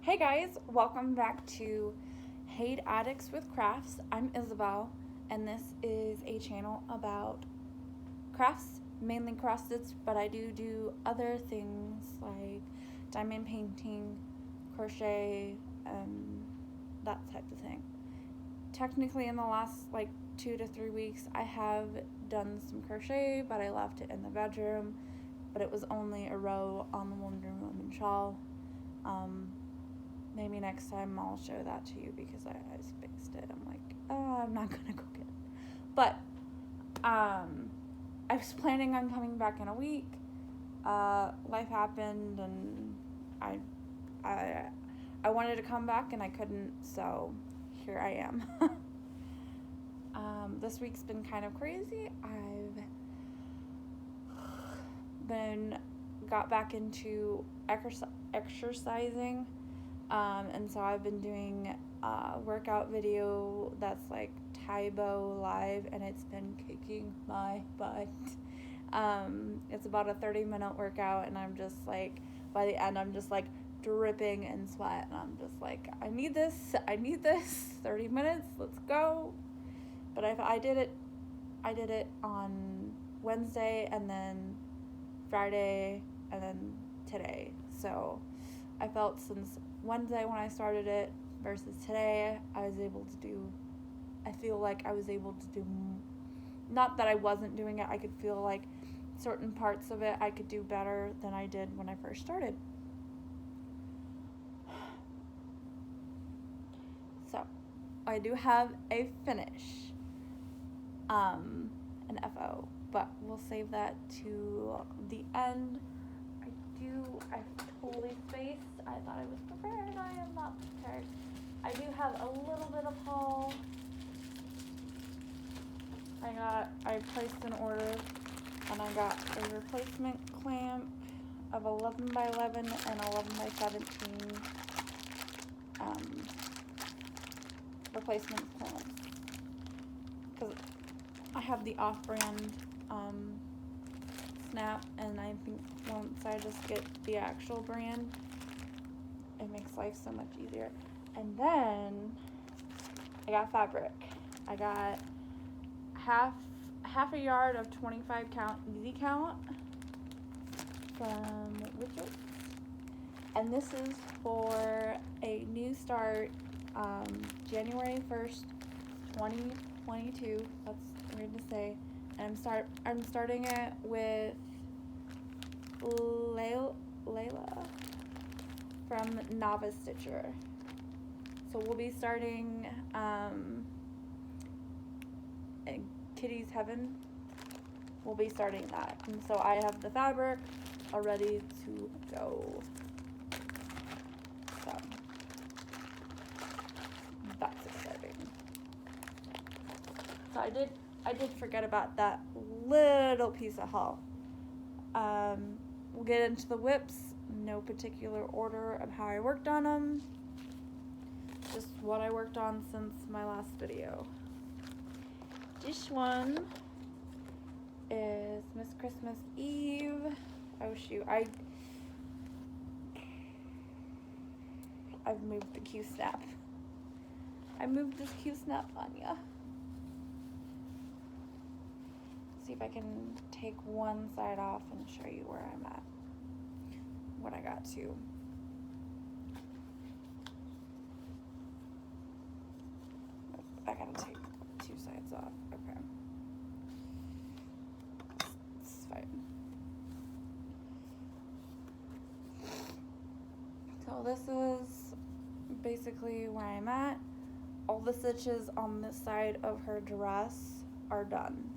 Hey guys, welcome back to Hate Addicts with Crafts. I'm Isabel, and this is a channel about crafts, mainly cross stitch, but I do other things like diamond painting, crochet, that type of thing. Technically, in the last 2 to 3 weeks, I have done some crochet, but I left it in the bedroom. But it was only a row on the Wonder Woman shawl. Maybe next time I'll show that to you because I spaced it. I'm like, oh, I'm not gonna go get it. But I was planning on coming back in a week. Life happened, and I wanted to come back and I couldn't, so here I am. This week's been kind of crazy. I've got back into exercising. And so I've been doing a workout video that's like Taibo live, and it's been kicking my butt. It's about a 30-minute workout, and I'm just like, by the end, I'm just like dripping in sweat, and I'm just like, I need this, 30 minutes, let's go. But I did it on Wednesday, and then Friday, and then today. So I felt since Wednesday when I started it versus today, I feel like I was able to do, not that I wasn't doing it, I could feel like certain parts of it I could do better than I did when I first started. So I do have a finish, an FO, but we'll save that to the end. I totally spaced. I thought I was prepared. I am not prepared. I do have a little bit of haul. I placed an order, and I got a replacement clamp of 11 by 11 and 11 by 17 replacement clamps, because I have the off-brand snap, and I think once I just get the actual brand, it makes life so much easier. And then I got fabric. I got half a yard of 25 count easy count from Richards, and this is for a new start, January 1st 2022. That's weird to say. And I'm starting it with Layla from Novice Sticher. So we'll be starting Kitty's Heaven. We'll be starting that. And so I have the fabric all ready to go. So that's exciting. So I did forget about that little piece of haul. We'll get into the whips. No particular order of how I worked on them. Just what I worked on since my last video. This one is Miss Christmas Eve. Oh shoot, I've moved the Q-snap. I moved this Q-snap on ya. See if I can take one side off and show you where I'm at, what I got to. I gotta take two sides off. Okay, it's fine. So this is basically where I'm at. All the stitches on this side of her dress are done.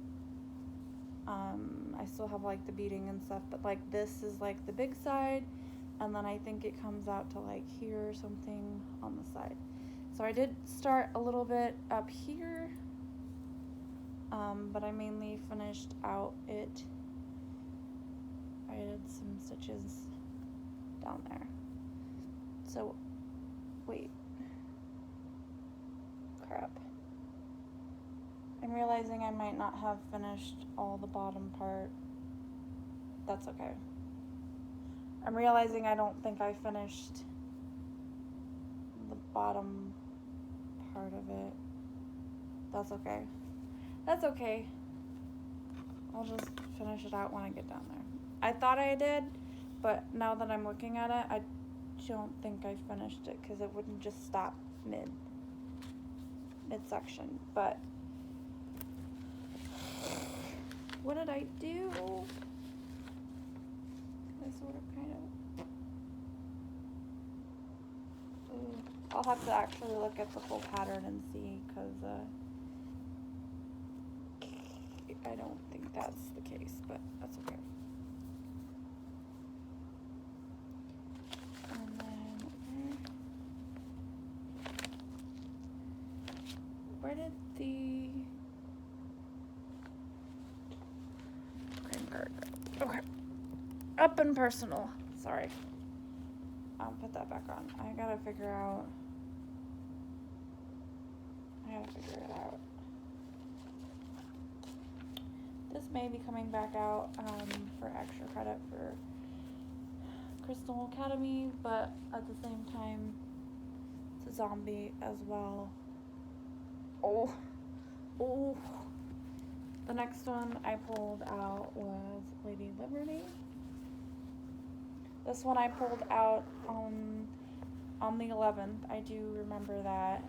I still have like the beading and stuff, but like this is like the big side, and then I think it comes out to like here or something on the side. So I did start a little bit up here, but I mainly finished out it. I did some stitches down there. So wait, crap. I'm realizing I might not have finished all the bottom part. That's okay. I'm realizing I don't think I finished the bottom part of it. That's okay. That's okay. I'll just finish it out when I get down there. I thought I did, but now that I'm looking at it, I don't think I finished it because it wouldn't just stop midsection. But what did I do? I sort of kind of. I'll have to actually look at the full pattern and see, because I don't think that's the case, but that's okay. And then where did the green card go? Okay. Up and personal. Sorry. I'll put that back on. I gotta figure it out. This may be coming back out for extra credit for Crystal Academy, but at the same time, it's a zombie as well. Oh. The next one I pulled out was Lady Liberty. This one I pulled out on the 11th. I do remember that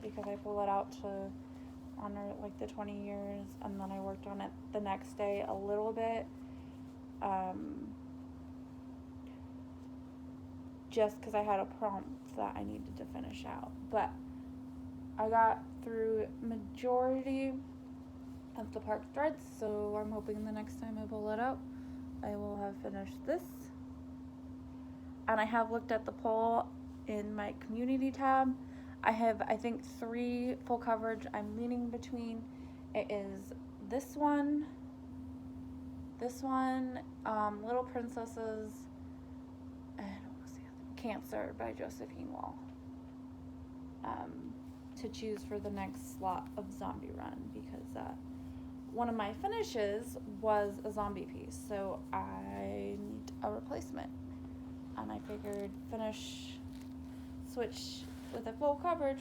because I pulled it out to honor like the 20 years, and then I worked on it the next day a little bit, just because I had a prompt that I needed to finish out. But I got through majority of the park threads, so I'm hoping the next time I pull it out, I will have finished this. And I have looked at the poll in my community tab. I have, I think, 3 full coverage I'm leaning between. It is this one, Little Princesses, and what was the other? Cancer by Josephine Wall. To choose for the next slot of Zombie Run, because one of my finishes was a zombie piece, so I need a replacement. And I figured switch with a full coverage,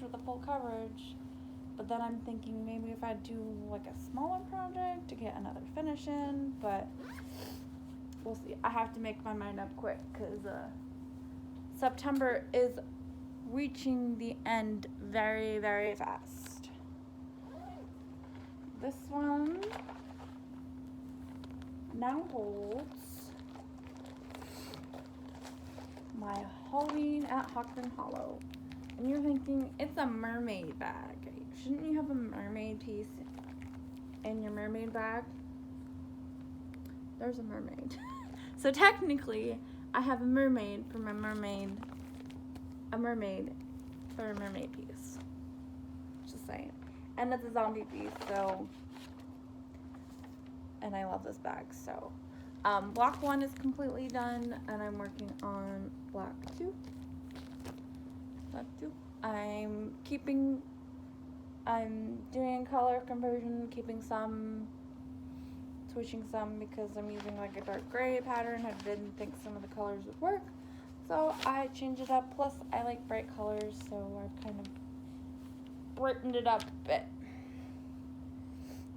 but then I'm thinking maybe if I do like a smaller project to get another finish in, but we'll see. I have to make my mind up quick, because September is reaching the end very, very fast. This one now holds my Halloween at Hawkman Hollow. And you're thinking, it's a mermaid bag. Shouldn't you have a mermaid piece in your mermaid bag? There's a mermaid. So technically, I have a mermaid for my mermaid piece. Just saying. And it's a zombie piece, so, and I love this bag, so. Block 1 is completely done, and I'm working on block 2. I'm doing color conversion, keeping some, switching some, because I'm using like a dark gray pattern. I didn't think some of the colors would work, so I changed it up. Plus, I like bright colors, so I've kind of brightened it up a bit.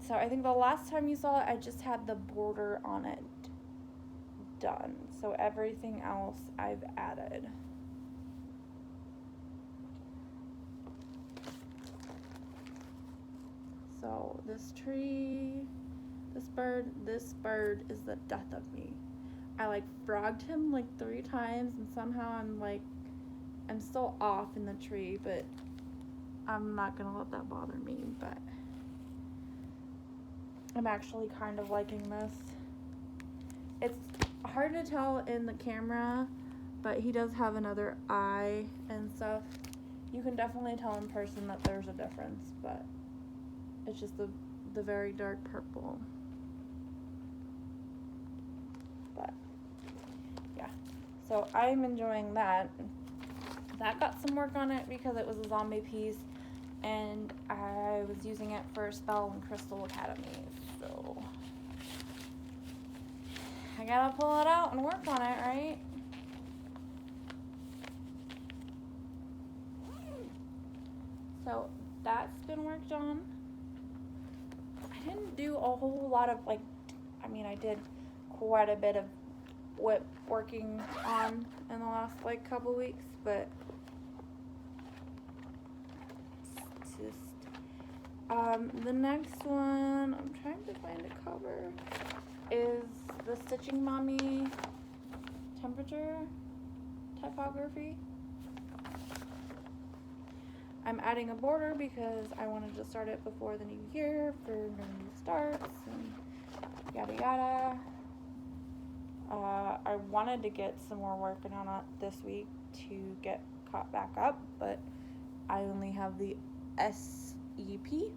So I think the last time you saw it, I just had the border on it done. So everything else I've added. So this tree, this bird is the death of me. I like frogged him like 3 times, and somehow I'm still off in the tree, but I'm not gonna let that bother me. But I'm actually kind of liking this. It's hard to tell in the camera, but he does have another eye and stuff. You can definitely tell in person that there's a difference, but it's just the very dark purple. But yeah, so I'm enjoying that. That got some work on it because it was a zombie piece, and I was using it for a spell in Crystal Academy. So I gotta pull it out and work on it, right? So that's been worked on. I didn't do a whole lot of like, I mean, I did quite a bit of working on in the last like couple weeks, but it's just the next one I'm trying to find a cover is the Stitching Mommy temperature typography. I'm adding a border because I wanted to start it before the new year for new starts and yada yada. I wanted to get some more working on it this week to get caught back up, but I only have the SEP.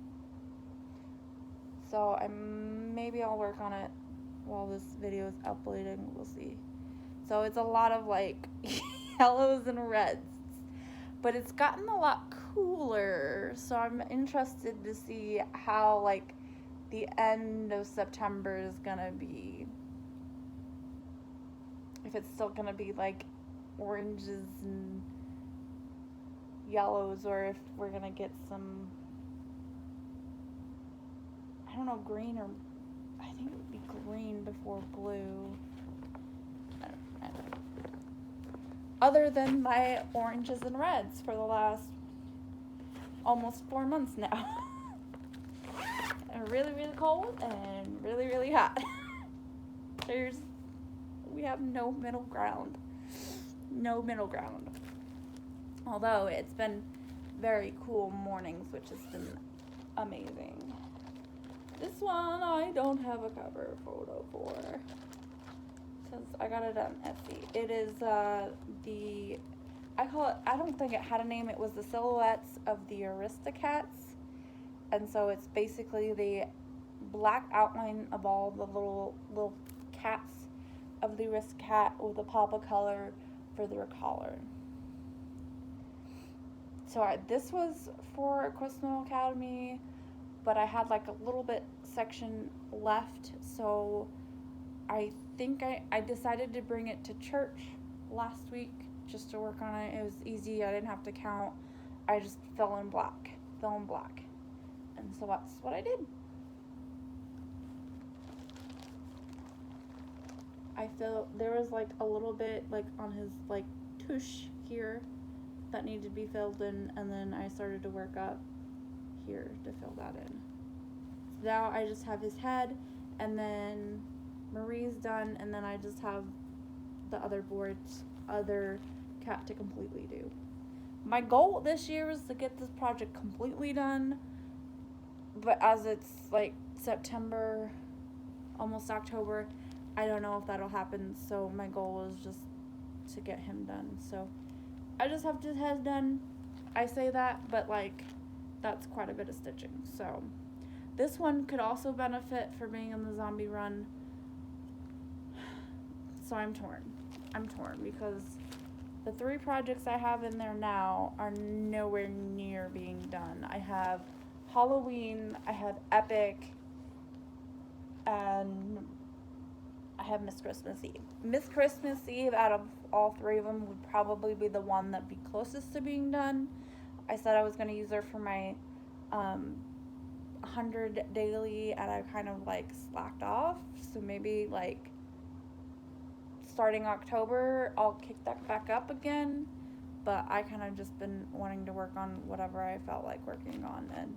So maybe I'll work on it while this video is uploading. We'll see. So it's a lot of like yellows and reds, but it's gotten a lot cooler. So I'm interested to see how like the end of September is gonna be. If it's still gonna be like oranges and yellows, or if we're gonna get some, I don't know, green, or I think it would be green before blue. I don't know. Other than my oranges and reds for the last almost 4 months now. And really, really cold and really, really hot. We have no middle ground. No middle ground. Although it's been very cool mornings, which has been amazing. This one I don't have a cover photo for because I got it on Etsy. It is I don't think it had a name. It was the silhouettes of the Aristocats. And so it's basically the black outline of all the little cats of the Aristocat with a pop of color for their collar. So this was for Equestrian Academy, but I had like a little bit section left, so I think I decided to bring it to church last week just to work on it. It was easy. I didn't have to count. I just fill in black. And so that's what I did. I felt there was like a little bit like on his like tush here that needed to be filled in, and then I started to work up here to fill that in. So now I just have his head, and then Marie's done, and then I just have the other cat to completely do. My goal this year was to get this project completely done, but as it's like September, almost October, I don't know if that'll happen, so my goal is just to get him done. So I just have his head done. I say that, but like that's quite a bit of stitching. So this one could also benefit for being in the zombie run. So I'm torn because the 3 projects I have in there now are nowhere near being done. I have Halloween, I have Epic, and I have Miss Christmas Eve. Miss Christmas Eve, out of all 3 of them, would probably be the one that'd be closest to being done. I said I was going to use her for my 100 daily, and I kind of like slacked off. So maybe like starting October, I'll kick that back up again. But I kind of just been wanting to work on whatever I felt like working on, and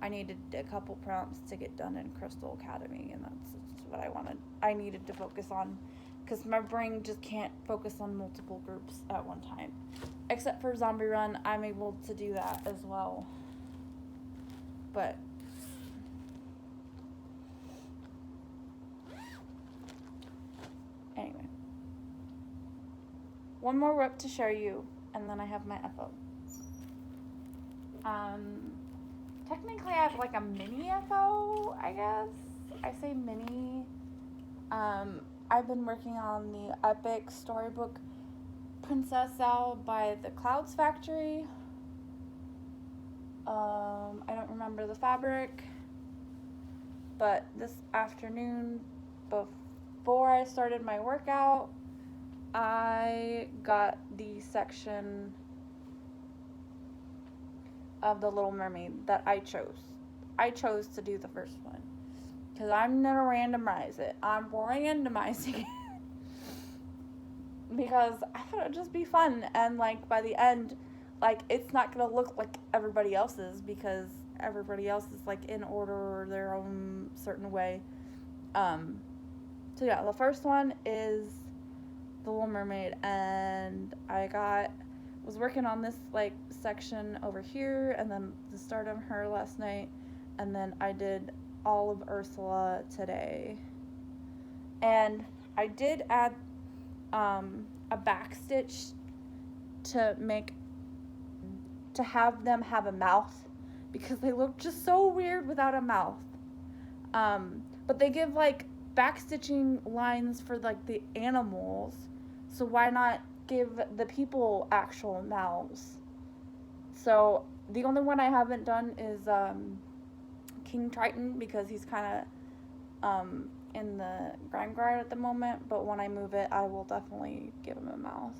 I needed a couple prompts to get done in Crystal Academy, and that's what I wanted. I needed to focus on, because my brain just can't focus on multiple groups at one time. Except for Zombie Run, I'm able to do that as well. But anyway, one more rep to show you, and then I have my FO. Technically I have like a mini FO, I guess. I say mini. I've been working on the Epic Storybook Princess Owl by the Clouds Factory. I don't remember the fabric, but this afternoon, before I started my workout, I got the section of The Little Mermaid that I chose. I chose to do the first one. Because I'm going to randomize it. I'm randomizing it. Because I thought it would just be fun. And, like, by the end, like, it's not going to look like everybody else's. Because everybody else is, like, in order or their own certain way. So, yeah, the first one is The Little Mermaid. And I was working on this, like, section over here. And then the start of her last night. And then I did all of Ursula today. And I did add a backstitch to have them have a mouth, because they look just so weird without a mouth. But they give, like, backstitching lines for, like, the animals, so why not give the people actual mouths? So the only one I haven't done is King Triton, because he's kind of in the grind at the moment, but when I move it, I will definitely give him a mouth.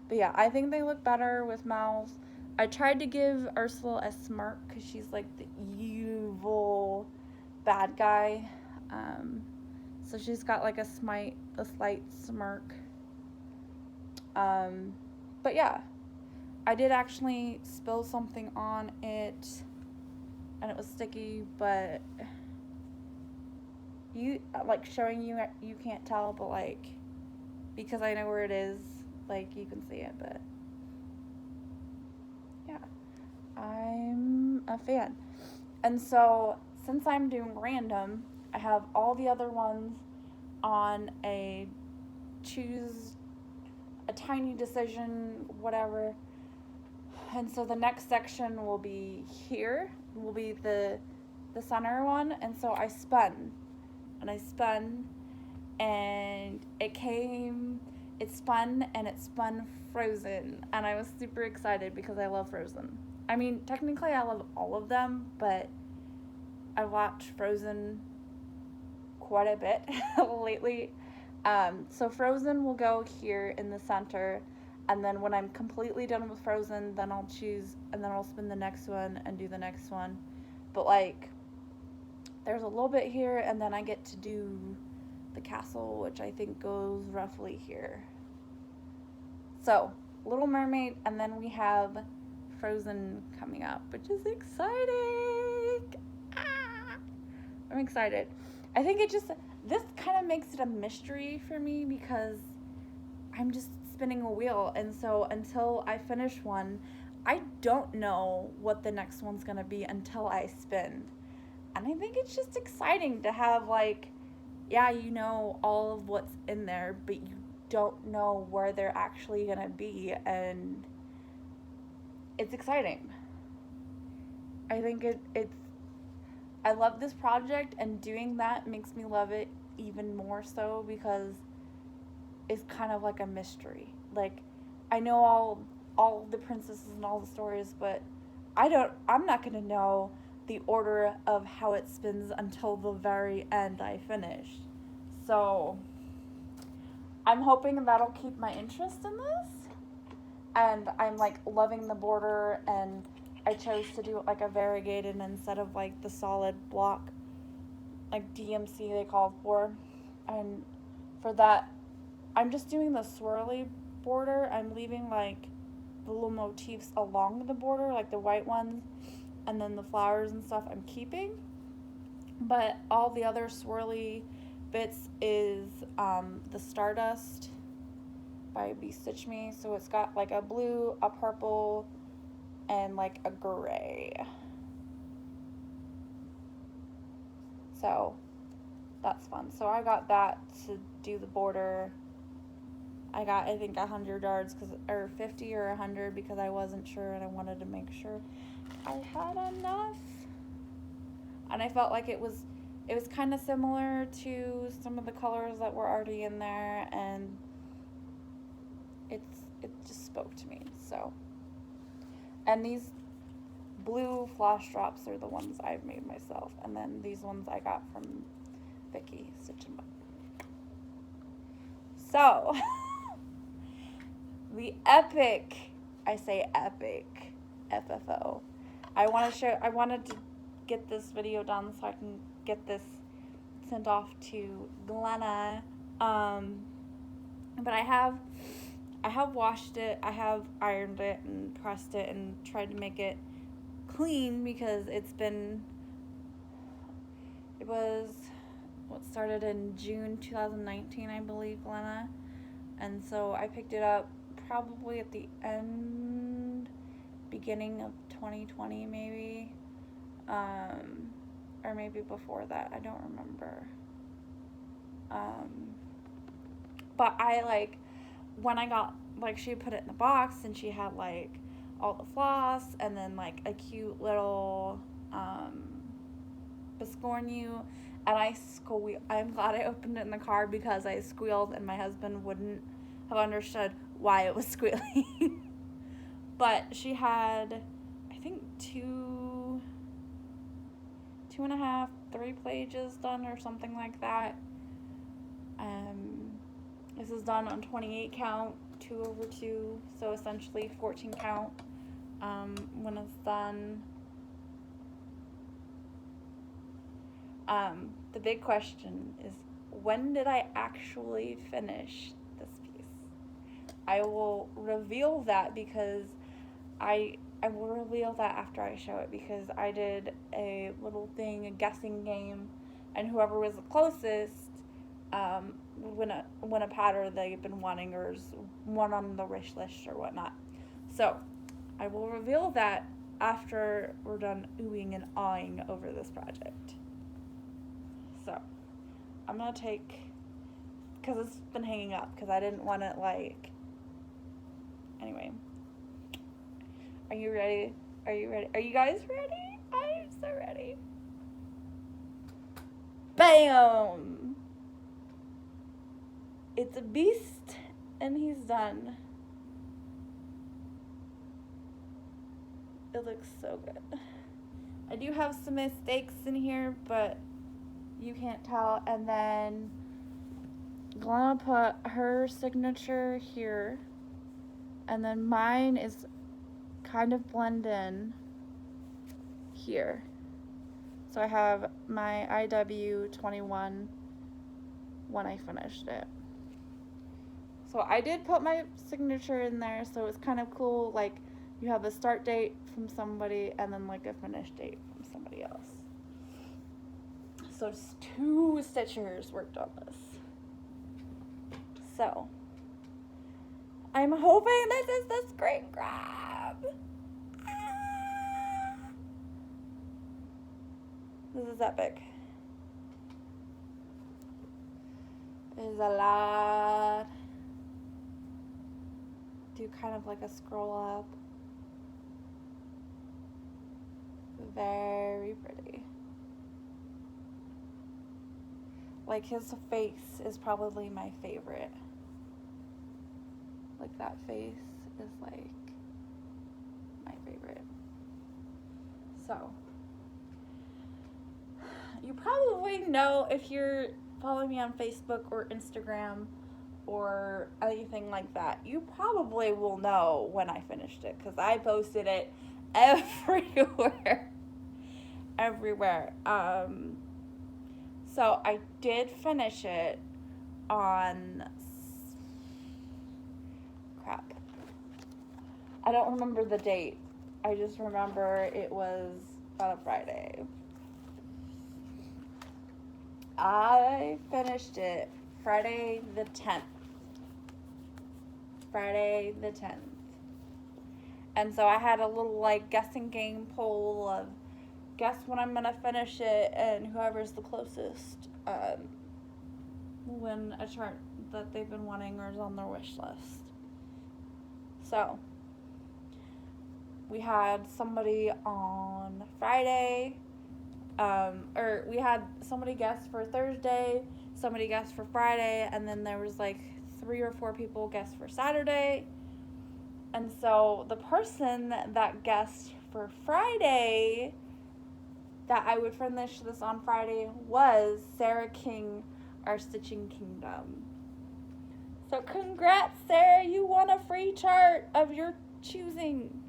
But yeah, I think they look better with mouths. I tried to give Ursula a smirk, because she's like the evil bad guy. So she's got like a slight smirk. But yeah, I did actually spill something on it, and it was sticky, but showing you can't tell, but, like, because I know where it is, like, you can see it. But yeah, I'm a fan. And so, since I'm doing random, I have all the other ones on a choose a tiny decision, whatever. And so the next section will be here, will be the center one. And so I spun, and it spun Frozen, and I was super excited because I love Frozen. I mean, technically I love all of them, but I watched Frozen quite a bit lately. So Frozen will go here in the center, and then when I'm completely done with Frozen, then I'll choose, and then I'll spin the next one and do the next one. But, like, there's a little bit here, and then I get to do the castle, which I think goes roughly here. So, Little Mermaid, and then we have Frozen coming up, which is exciting. I'm excited. I think this kind of makes it a mystery for me, because I'm just spinning a wheel, and so until I finish one, I don't know what the next one's gonna be until I spin. And I think it's just exciting to have, like, yeah, you know all of what's in there, but you don't know where they're actually gonna be, and it's exciting. I think I love this project, and doing that makes me love it even more so, because it's kind of like a mystery. Like, I know all the princesses and all the stories, but I'm not gonna know the order of how it spins until the very end I finish. So I'm hoping that'll keep my interest in this. And I'm, like, loving the border, and I chose to do it like a variegated instead of, like, the solid block, like DMC they called for. And for that, I'm just doing the swirly border. I'm leaving, like, the little motifs along the border, like the white ones, and then the flowers and stuff I'm keeping. But all the other swirly bits is the Stardust by Stitch Me. So it's got, like, a blue, a purple, and, like, a gray. So that's fun. So I got that to do the border. I got, I think, 100 yards, or 50 or 100, because I wasn't sure, and I wanted to make sure I had enough. And I felt like it was kind of similar to some of the colors that were already in there, and it just spoke to me. So, and these blue floss drops are the ones I've made myself, and then these ones I got from Vicky Stitch and Book. So the epic, I say epic, FFO, I wanted to get this video done so I can get this sent off to Glenna. But I have washed it, I have ironed it and pressed it and tried to make it clean because it was what started in June 2019, I believe, Glenna. And so I picked it up probably at the beginning of 2020 maybe. Or maybe before that, I don't remember. But I when I got, she put it in the box and she had all the floss and then a cute little biscornu, and I'm glad I opened it in the car because I squealed and my husband wouldn't have understood why it was squealing. But she had, I think, 2.5, 3 pages done or something like that. This is done on 28 count, 2/2, so essentially 14 count. When it's done, the big question is, when did I actually finish this piece? I will reveal that because I will reveal that after I show it, because I did a little thing, a guessing game, and whoever was the closest would win a pattern they've been wanting, or one on the wish list or whatnot. So I will reveal that after we're done oohing and awing over this project. So I'm gonna take, because it's been hanging up, because I didn't want it anyway. Are you ready? Are you ready? Are you guys ready? I'm so ready. Bam! It's a beast, and he's done. It looks so good. I do have some mistakes in here, but you can't tell. And then Glenna put her signature here, and then mine is kind of blend in here. So I have my IW21 when I finished it. So I did put my signature in there, so it's kind of cool. You have a start date from somebody and then a finish date from somebody else. So it's 2 stitchers worked on this. So I'm hoping this is the screen grab. This is epic. It is a lot. Do kind of a scroll up. Very pretty. His face is probably my favorite. That face is my favorite. So you probably know, if you're following me on Facebook or Instagram or anything like that, you probably will know when I finished it, because I posted it everywhere. So I did finish it on, crap, I don't remember the date. I just remember it was on a Friday. I finished it Friday the 10th. And so I had a little guessing game poll of guess when I'm gonna finish it, and whoever's the closest win a chart that they've been wanting or is on their wish list. So we had somebody on Friday, or we had somebody guess for Thursday, somebody guess for Friday, and then there was 3 or 4 people guess for Saturday. And so the person that guessed for Friday that I would finish this on Friday was Sarah King, our Stitching Kingdom. So congrats, Sarah, you won a free chart of your choosing.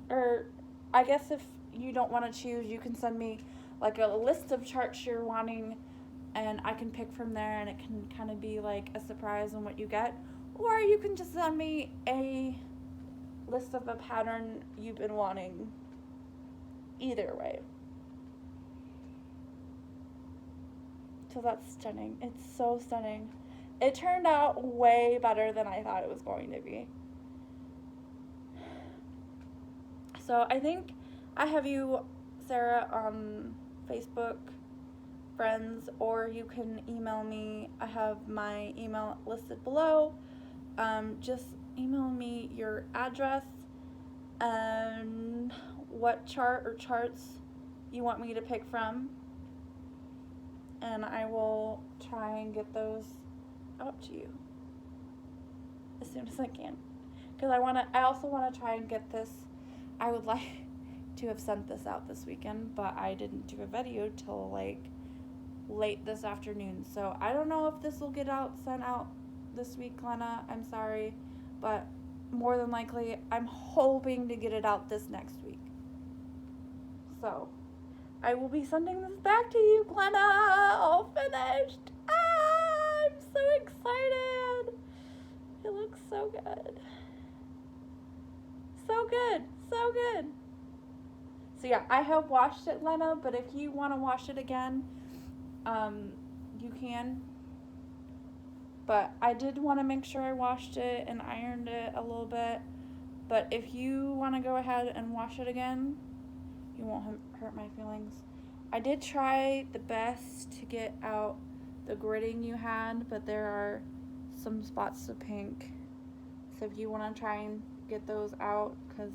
Or I guess if you don't want to choose, you can send me like a list of charts you're wanting, and I can pick from there, and it can kind of be like a surprise on what you get. Or you can just send me a list of a pattern you've been wanting. Either way. So that's stunning. It's so stunning. It turned out way better than I thought it was going to be. So I think I have you, Sarah, on Facebook friends, or you can email me. I have my email listed below. Just email me your address and what chart or charts you want me to pick from, and I will try and get those out to you as soon as I can. Because I also want to try and get this. I would like to have sent this out this weekend, but I didn't do a video till like late this afternoon. So I don't know if this will get sent out this week, Glenna. I'm sorry, but more than likely, I'm hoping to get it out this next week. So I will be sending this back to you, Glenna, all finished. I'm so excited. It looks so good. So good. So good. So yeah, I have washed it, Glenna, but if you want to wash it again, you can. But I did want to make sure I washed it and ironed it a little bit. But if you want to go ahead and wash it again, you won't hurt my feelings. I did try the best to get out the gridding you had, but there are some spots of pink. So if you want to try and get those out, because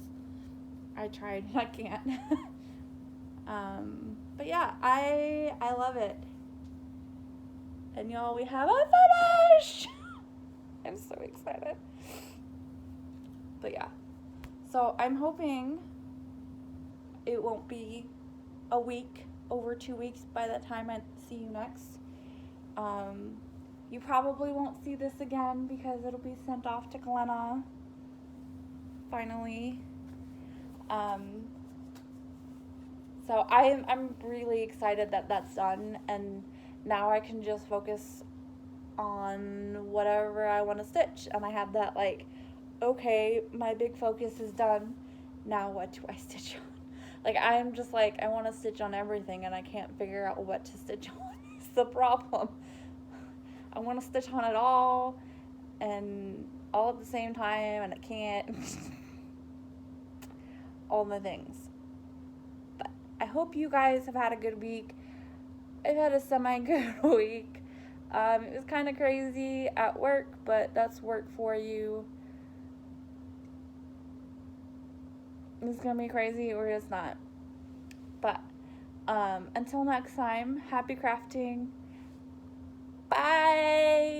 I tried and I can't. But yeah, I love it. And y'all, we have a finish! I'm so excited. But yeah. So I'm hoping it won't be a week, over 2 weeks by the time I see you next. You probably won't see this again because it'll be sent off to Glenna. Finally. So I'm really excited that that's done, and now I can just focus on whatever I want to stitch. And I have that like, okay, my big focus is done. Now what do I stitch on? Like, I'm just like, I want to stitch on everything, and I can't figure out what to stitch on. It's the problem. I want to stitch on it all, and all at the same time, and I can't. All the things. But I hope you guys have had a good week. I've had a semi-good week. It was kind of crazy at work, but that's work for you. It's gonna be crazy or it's not. But until next time, happy crafting. Bye.